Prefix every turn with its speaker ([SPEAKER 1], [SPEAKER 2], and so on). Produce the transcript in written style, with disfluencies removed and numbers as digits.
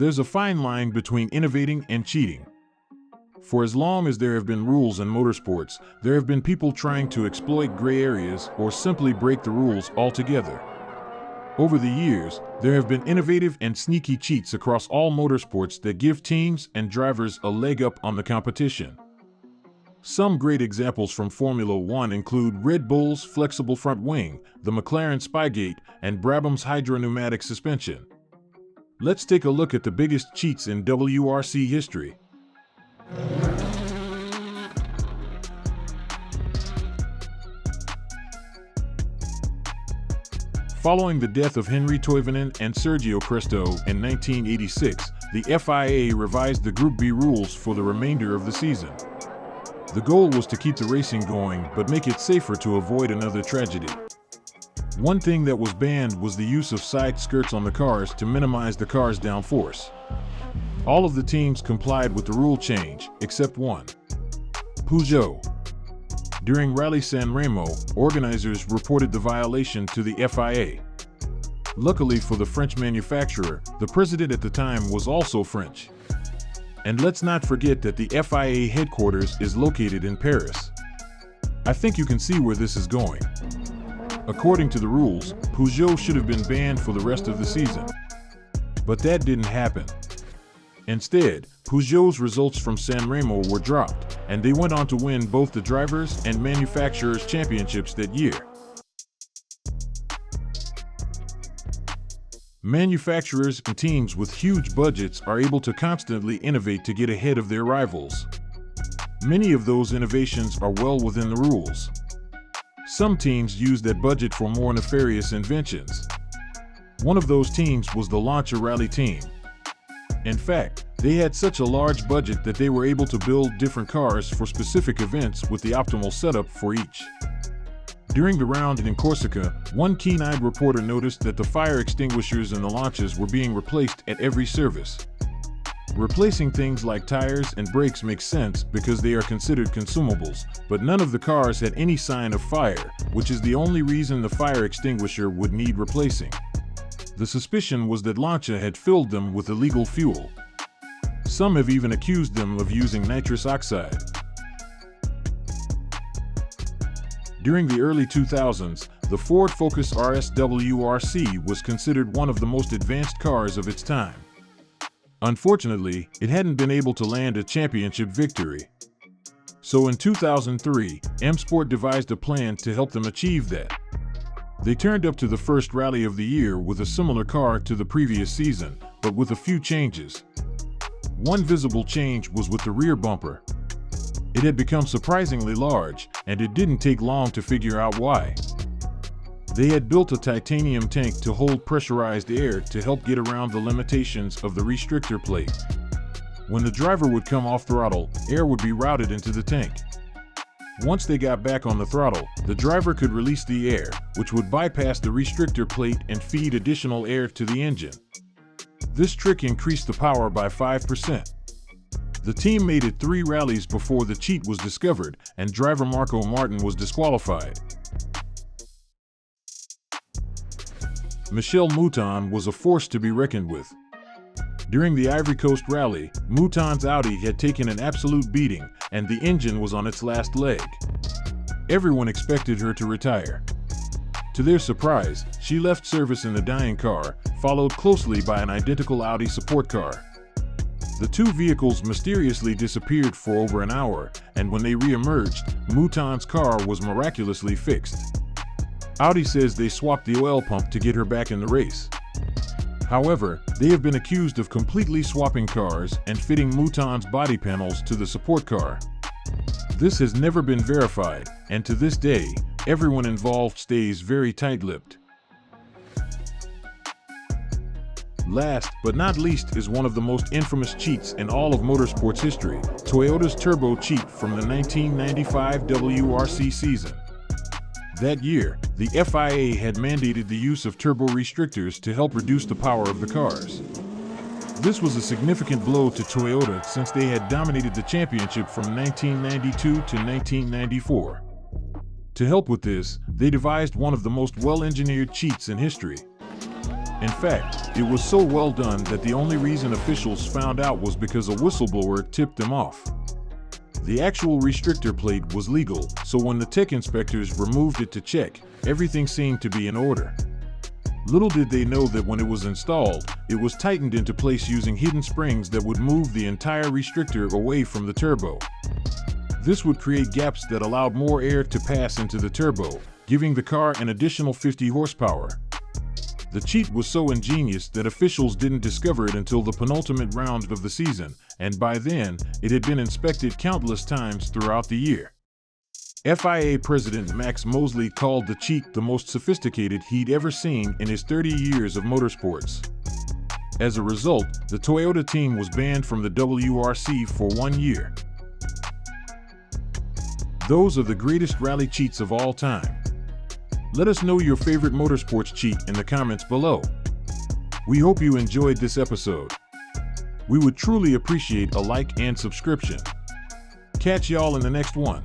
[SPEAKER 1] There's a fine line between innovating and cheating. For as long as there have been rules in motorsports, there have been people trying to exploit gray areas or simply break the rules altogether. Over the years, there have been innovative and sneaky cheats across all motorsports that give teams and drivers a leg up on the competition. Some great examples from Formula One include Red Bull's flexible front wing, the McLaren Spygate, and Brabham's hydropneumatic suspension. Let's take a look at the biggest cheats in WRC history. Following the death of Henri Toivonen and Sergio Cresto in 1986, the FIA revised the Group B rules for the remainder of the season. The goal was to keep the racing going but make it safer to avoid another tragedy. One thing that was banned was the use of side skirts on the cars to minimize the car's downforce. All of the teams complied with the rule change, except one: Peugeot. During Rally San Remo, organizers reported the violation to the FIA. Luckily for the French manufacturer, the president at the time was also French. And let's not forget that the FIA headquarters is located in Paris. I think you can see where this is going. According to the rules, Peugeot should have been banned for the rest of the season. But that didn't happen. Instead, Peugeot's results from San Remo were dropped, and they went on to win both the Drivers' and Manufacturers' Championships that year. Manufacturers and teams with huge budgets are able to constantly innovate to get ahead of their rivals. Many of those innovations are well within the rules. Some teams use that budget for more nefarious inventions. One of those teams was the Lancia Rally team. In fact, they had such a large budget that they were able to build different cars for specific events with the optimal setup for each. During the round in Corsica, one keen-eyed reporter noticed that the fire extinguishers in the Lancias were being replaced at every service. Replacing things like tires and brakes makes sense because they are considered consumables, but none of the cars had any sign of fire, which is the only reason the fire extinguisher would need replacing. The suspicion was that Lancia had filled them with illegal fuel. Some have even accused them of using nitrous oxide. During the early 2000s, the Ford Focus RS WRC was considered one of the most advanced cars of its time. Unfortunately, it hadn't been able to land a championship victory. So in 2003, M Sport devised a plan to help them achieve that. They turned up to the first rally of the year with a similar car to the previous season, but with a few changes. One visible change was with the rear bumper. It had become surprisingly large, and it didn't take long to figure out why. They had built a titanium tank to hold pressurized air to help get around the limitations of the restrictor plate. When the driver would come off throttle, air would be routed into the tank. Once they got back on the throttle, the driver could release the air, which would bypass the restrictor plate and feed additional air to the engine. This trick increased the power by 5%. The team made it 3 rallies before the cheat was discovered, and driver Marco Martin was disqualified. Michel Mouton was a force to be reckoned with. During the Ivory Coast Rally, Mouton's Audi had taken an absolute beating, and the engine was on its last leg. Everyone expected her to retire. To their surprise, she left service in the dying car, followed closely by an identical Audi support car. The two vehicles mysteriously disappeared for over an hour, and when they re-emerged, Mouton's car was miraculously fixed. Audi says they swapped the oil pump to get her back in the race. However, they have been accused of completely swapping cars and fitting Mouton's body panels to the support car. This has never been verified, and to this day, everyone involved stays very tight-lipped. Last but not least is one of the most infamous cheats in all of motorsports history, Toyota's turbo cheat from the 1995 WRC season. That year, the FIA had mandated the use of turbo restrictors to help reduce the power of the cars. This was a significant blow to Toyota since they had dominated the championship from 1992 to 1994. To help with this, they devised one of the most well-engineered cheats in history. In fact, it was so well done that the only reason officials found out was because a whistleblower tipped them off. The actual restrictor plate was legal, so when the tech inspectors removed it to check, everything seemed to be in order. Little did they know that when it was installed, it was tightened into place using hidden springs that would move the entire restrictor away from the turbo. This would create gaps that allowed more air to pass into the turbo, giving the car an additional 50 horsepower. The cheat was so ingenious that officials didn't discover it until the penultimate round of the season, and by then, it had been inspected countless times throughout the year. FIA President Max Mosley called the cheat the most sophisticated he'd ever seen in his 30 years of motorsports. As a result, the Toyota team was banned from the WRC for 1 year. Those are the greatest rally cheats of all time. Let us know your favorite motorsports cheat in the comments below. We hope you enjoyed this episode. We would truly appreciate a like and subscription. Catch y'all in the next one.